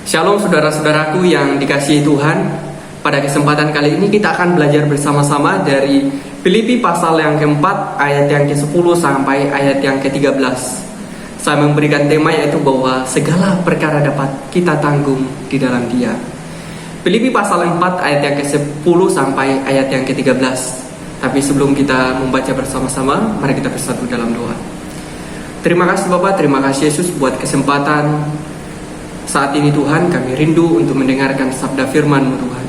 Shalom saudara-saudaraku yang dikasihi Tuhan. Pada kesempatan kali ini kita akan belajar bersama-sama dari Filipi pasal yang keempat ayat yang ke-10 sampai ayat yang ke-13. Saya memberikan tema yaitu bahwa segala perkara dapat kita tanggung di dalam Dia. Filipi pasal 4 ayat yang ke-10 sampai ayat yang ke-13. Tapi sebelum kita membaca bersama-sama, mari kita bersatu dalam doa. Terima kasih Bapak, terima kasih Yesus buat kesempatan saat ini Tuhan. Kami rindu untuk mendengarkan sabda firman-Mu Tuhan.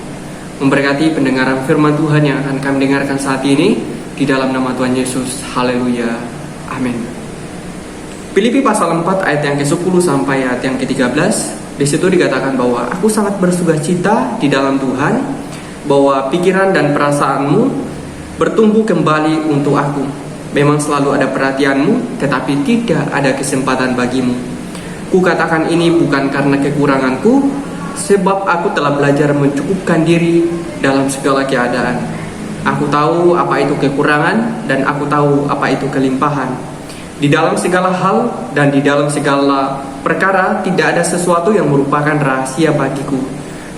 Memberkati pendengaran firman Tuhan yang akan kami dengarkan saat ini, di dalam nama Tuhan Yesus. Haleluya. Amin. Filipi pasal 4 ayat yang ke-10 sampai ayat yang ke-13. Di situ dikatakan bahwa aku sangat bersukacita di dalam Tuhan, bahwa pikiran dan perasaanmu bertumbuh kembali untuk aku. Memang selalu ada perhatianmu, tetapi tidak ada kesempatan bagimu. Kukatakan ini bukan karena kekuranganku, sebab aku telah belajar mencukupkan diri dalam segala keadaan. Aku tahu apa itu kekurangan dan aku tahu apa itu kelimpahan. Di dalam segala hal dan di dalam segala perkara tidak ada sesuatu yang merupakan rahasia bagiku,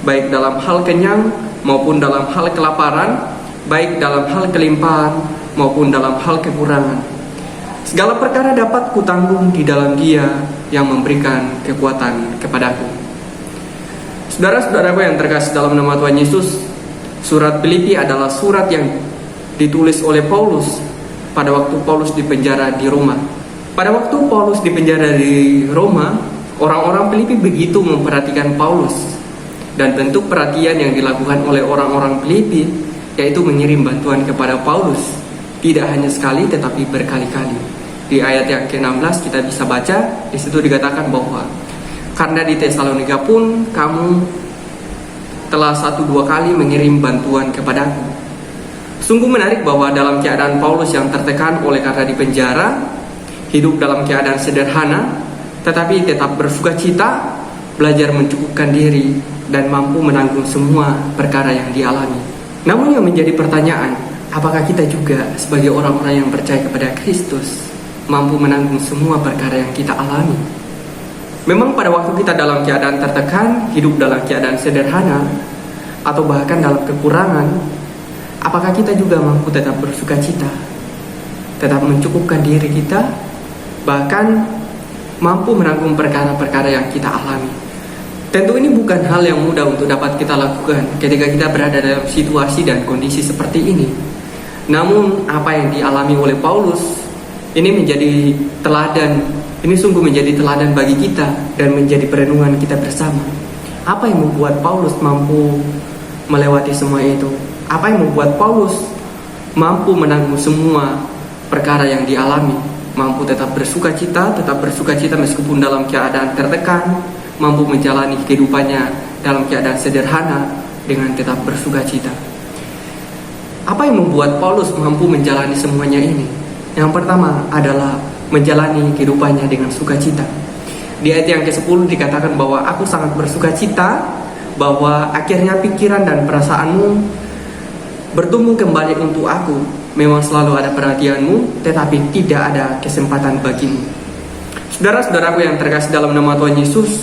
baik dalam hal kenyang maupun dalam hal kelaparan, baik dalam hal kelimpahan maupun dalam hal kekurangan. Segala perkara dapat kutanggung di dalam Dia yang memberikan kekuatan kepadaku. Saudara-saudaraku yang terkasih dalam nama Tuhan Yesus, surat Filipi adalah surat yang ditulis oleh Paulus pada waktu Paulus dipenjara di Roma. Pada waktu Paulus dipenjara di Roma, orang-orang Filipi begitu memperhatikan Paulus, dan bentuk perhatian yang dilakukan oleh orang-orang Filipi yaitu mengirim bantuan kepada Paulus, tidak hanya sekali tetapi berkali-kali. Di ayat yang ke-16 kita bisa baca, di situ dikatakan bahwa karena di Tesalonika pun kamu telah 1-2 kali mengirim bantuan kepadaku. Sungguh menarik bahwa dalam keadaan Paulus yang tertekan oleh karena di penjara, hidup dalam keadaan sederhana, tetapi tetap bersukacita, belajar mencukupkan diri, dan mampu menanggung semua perkara yang dialami. Namun yang menjadi pertanyaan, apakah kita juga sebagai orang-orang yang percaya kepada Kristus mampu menanggung semua perkara yang kita alami? Memang pada waktu kita dalam keadaan tertekan, hidup dalam keadaan sederhana, atau bahkan dalam kekurangan, apakah kita juga mampu tetap bersukacita, tetap mencukupkan diri kita, bahkan mampu menanggung perkara-perkara yang kita alami? Tentu ini bukan hal yang mudah untuk dapat kita lakukan ketika kita berada dalam situasi dan kondisi seperti ini. Namun apa yang dialami oleh Paulus ini menjadi teladan, ini sungguh menjadi teladan bagi kita dan menjadi perenungan kita bersama. Apa yang membuat Paulus mampu melewati semua itu? Apa yang membuat Paulus mampu menanggung semua perkara yang dialami? Mampu tetap bersukacita meskipun dalam keadaan tertekan, mampu menjalani kehidupannya dalam keadaan sederhana dengan tetap bersukacita. Apa yang membuat Paulus mampu menjalani semuanya ini? Yang pertama adalah menjalani kehidupannya dengan sukacita. Di ayat yang ke-10 dikatakan bahwa aku sangat bersukacita bahwa akhirnya pikiran dan perasaanmu bertumbuh kembali untuk aku. Memang selalu ada perhatianmu, tetapi tidak ada kesempatan bagimu. Saudara-saudaraku yang terkasih dalam nama Tuhan Yesus,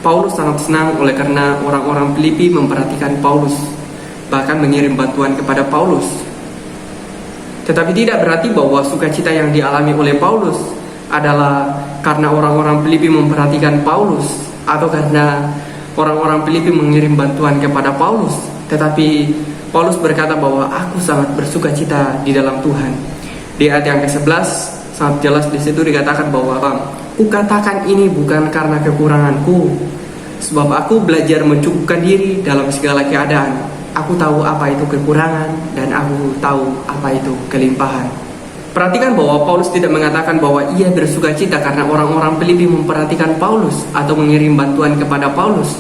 Paulus sangat senang oleh karena orang-orang Filipi memperhatikan Paulus, bahkan mengirim bantuan kepada Paulus. Tetapi tidak berarti bahwa sukacita yang dialami oleh Paulus adalah karena orang-orang Filipi memperhatikan Paulus, atau karena orang-orang Filipi mengirim bantuan kepada Paulus. Tetapi Paulus berkata bahwa aku sangat bersukacita di dalam Tuhan. Di ayat yang ke-11 sangat jelas di situ dikatakan bahwa kukatakan ini bukan karena kekuranganku, sebab aku belajar mencukupkan diri dalam segala keadaan. Aku tahu apa itu kekurangan dan aku tahu apa itu kelimpahan. Perhatikan bahwa Paulus tidak mengatakan bahwa ia bersukacita karena orang-orang Filipi memperhatikan Paulus atau mengirim bantuan kepada Paulus,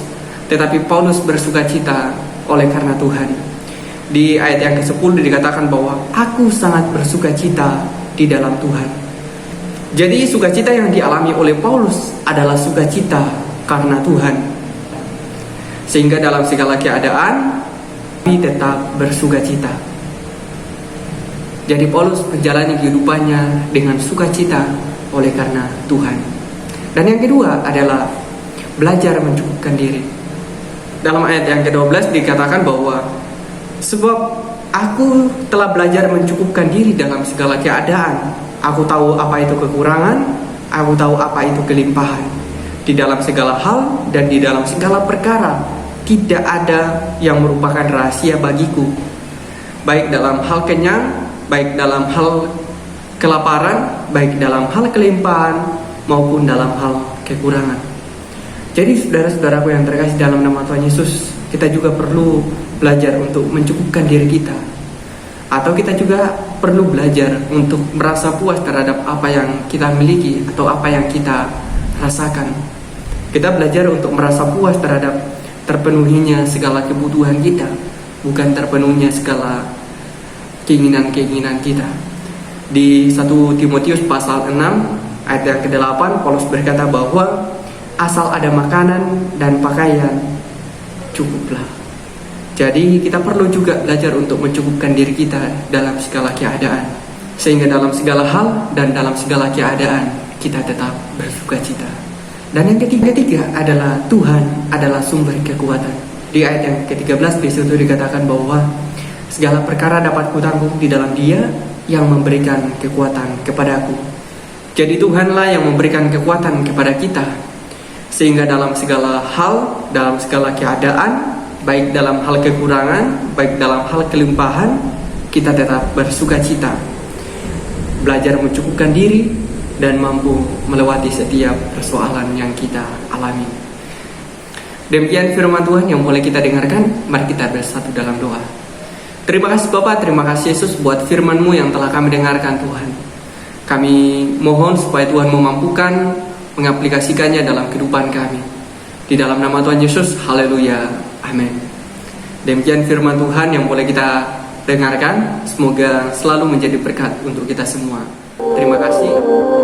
tetapi Paulus bersukacita oleh karena Tuhan. Di ayat yang ke-10 dikatakan bahwa aku sangat bersukacita di dalam Tuhan. Jadi sukacita yang dialami oleh Paulus adalah sukacita karena Tuhan. Sehingga dalam segala keadaan tetap bersukacita. Jadi Paulus menjalani kehidupannya dengan sukacita oleh karena Tuhan. Dan yang kedua adalah belajar mencukupkan diri. Dalam ayat yang ke-12 dikatakan bahwa sebab aku telah belajar mencukupkan diri dalam segala keadaan. Aku tahu apa itu kekurangan, aku tahu apa itu kelimpahan. Di dalam segala hal dan di dalam segala perkara, tidak ada yang merupakan rahasia bagiku. Baik dalam hal kenyang, baik dalam hal kelaparan, baik dalam hal kelimpahan, maupun dalam hal kekurangan. Jadi saudara-saudaraku yang terkasih dalam nama Tuhan Yesus, kita juga perlu belajar untuk mencukupkan diri kita. Atau kita juga perlu belajar untuk merasa puas terhadap apa yang kita miliki atau apa yang kita rasakan. Kita belajar untuk merasa puas terhadap terpenuhinya segala kebutuhan kita, bukan terpenuhinya segala keinginan-keinginan kita. Di 1 Timotius pasal 6 ayat yang ke-8, Paulus berkata bahwa asal ada makanan dan pakaian, cukuplah. Jadi kita perlu juga belajar untuk mencukupkan diri kita dalam segala keadaan, sehingga dalam segala hal dan dalam segala keadaan kita tetap bersukacita. Dan yang ketiga adalah Tuhan adalah sumber kekuatan. Di ayat yang ke-13 di situ dikatakan bahwa segala perkara dapat kutanggung di dalam Dia yang memberikan kekuatan kepadaku. Jadi Tuhanlah yang memberikan kekuatan kepada kita, sehingga dalam segala hal, dalam segala keadaan, baik dalam hal kekurangan, baik dalam hal kelimpahan, kita tetap bersukacita, belajar mencukupkan diri, dan mampu melewati setiap persoalan yang kita alami. Demikian firman Tuhan yang boleh kita dengarkan. Mari kita bersatu dalam doa. Terima kasih Bapa, terima kasih Yesus buat firman-Mu yang telah kami dengarkan Tuhan. Kami mohon supaya Tuhan memampukan mengaplikasikannya dalam kehidupan kami. Di dalam nama Tuhan Yesus, haleluya. Amin. Demikian firman Tuhan yang boleh kita dengarkan. Semoga selalu menjadi berkat untuk kita semua. Terima kasih.